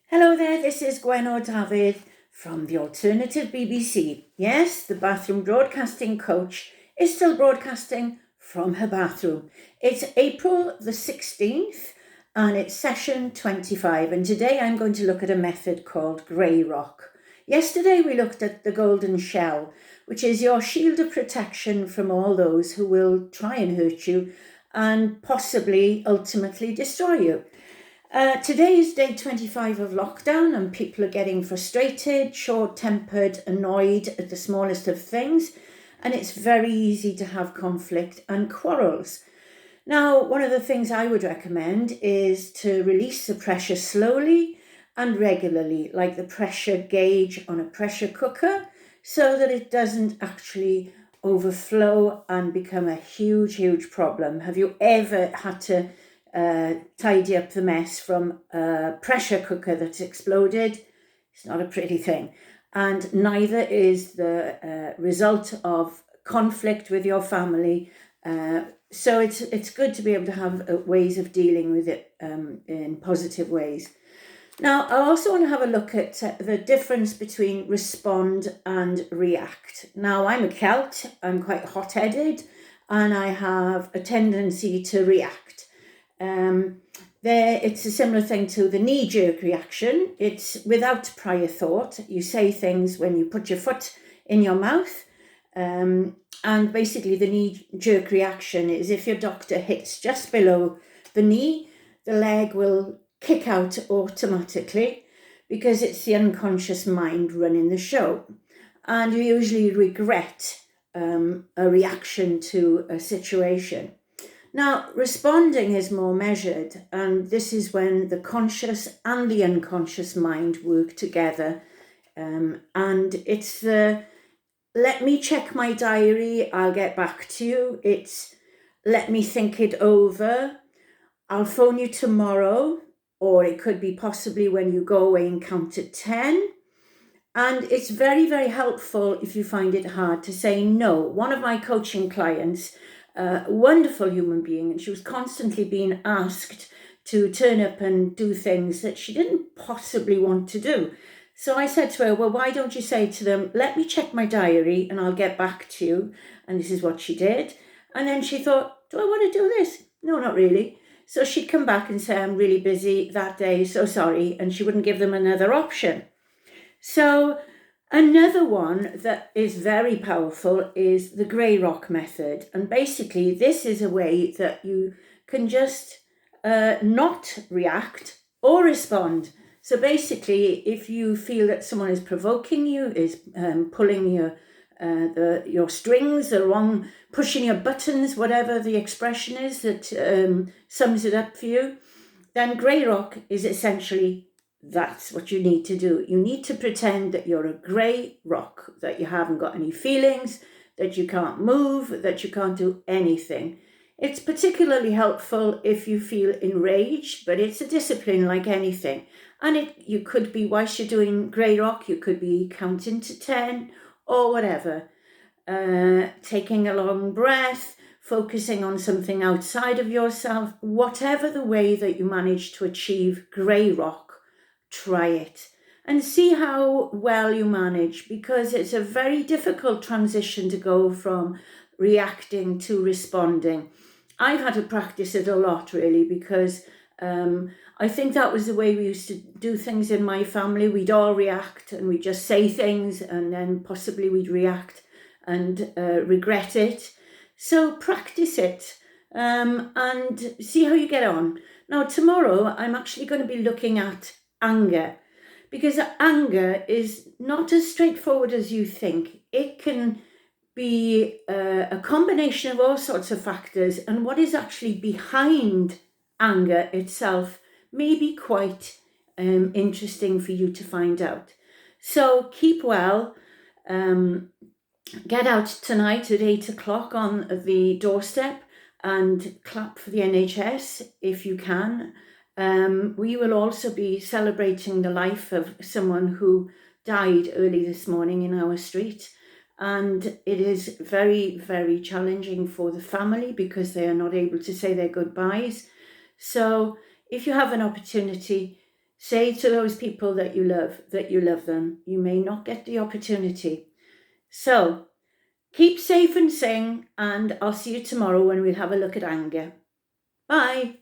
Hello there, this is Gwenno Dafydd from the Alternative BBC. Yes, the bathroom broadcasting coach is still broadcasting from her bathroom. It's April the 16th and it's session 25, and today I'm going to look at a method called grey rock. Yesterday we looked at the golden shell, which is your shield of protection from all those who will try and hurt you and possibly ultimately destroy you. Today is day 25 of lockdown and people are getting frustrated, short-tempered, annoyed at the smallest of things, and it's very easy to have conflict and quarrels. Now, one of the things I would recommend is to release the pressure slowly and regularly, like the pressure gauge on a pressure cooker, so that it doesn't actually overflow and become a huge problem. Have you ever had to tidy up the mess from a pressure cooker that's exploded? It's not a pretty thing. And neither is the result of conflict with your family. So it's good to be able to have ways of dealing with it in positive ways. Now, I also want to have a look at the difference between respond and react. Now, I'm a Celt, I'm quite hot-headed, and I have a tendency to react. It's a similar thing to the knee-jerk reaction. It's without prior thought. You say things when you put your foot in your mouth, and basically the knee-jerk reaction is if your doctor hits just below the knee, the leg will kick out automatically because it's the unconscious mind running the show. And you usually regret a reaction to a situation. Now, responding is more measured, and this is when the conscious and the unconscious mind work together. And it's the, let me check my diary, I'll get back to you. It's, let me think it over, I'll phone you tomorrow, or it could be possibly when you go away and count to 10. And it's very helpful if you find it hard to say no. One of my coaching clients, a wonderful human being, and she was constantly being asked to turn up and do things that she didn't possibly want to do. So I said to her, well, why don't you say to them, let me check my diary and I'll get back to you. And this is what she did. And then she thought, do I want to do this? No, not really. So she'd come back and say, I'm really busy that day, so sorry. And she wouldn't give them another option. So another one that is very powerful is the grey rock method. And basically, this is a way that you can just not react or respond. So basically, if you feel that someone is provoking you, is pulling your strings, the wrong, pushing your buttons, whatever the expression is that sums it up for you, then grey rock is essentially that's what you need to do. You need to pretend that you're a grey rock, that you haven't got any feelings, that you can't move, that you can't do anything. It's particularly helpful if you feel enraged, but it's a discipline like anything. And you could be, whilst you're doing grey rock, you could be counting to 10 or whatever. Taking a long breath, focusing on something outside of yourself, whatever the way that you manage to achieve grey rock, try it and see how well you manage, because it's a very difficult transition to go from reacting to responding. I've had to practice it a lot, really, because I think that was the way we used to do things in my family. We'd all react and we'd just say things and then possibly we'd react and regret it. So practice it and see how you get on. Now, tomorrow I'm actually going to be looking at anger, because anger is not as straightforward as you think. It can be a combination of all sorts of factors, and what is actually behind anger itself may be quite interesting for you to find out. So keep well. Get out tonight at 8 o'clock on the doorstep and clap for the NHS if you can. We will also be celebrating the life of someone who died early this morning in our street. And it is very challenging for the family because they are not able to say their goodbyes. So if you have an opportunity, Say to those people that you love them. You may not get the opportunity. So keep safe and sing, and I'll see you tomorrow when we'll have a look at anger. Bye.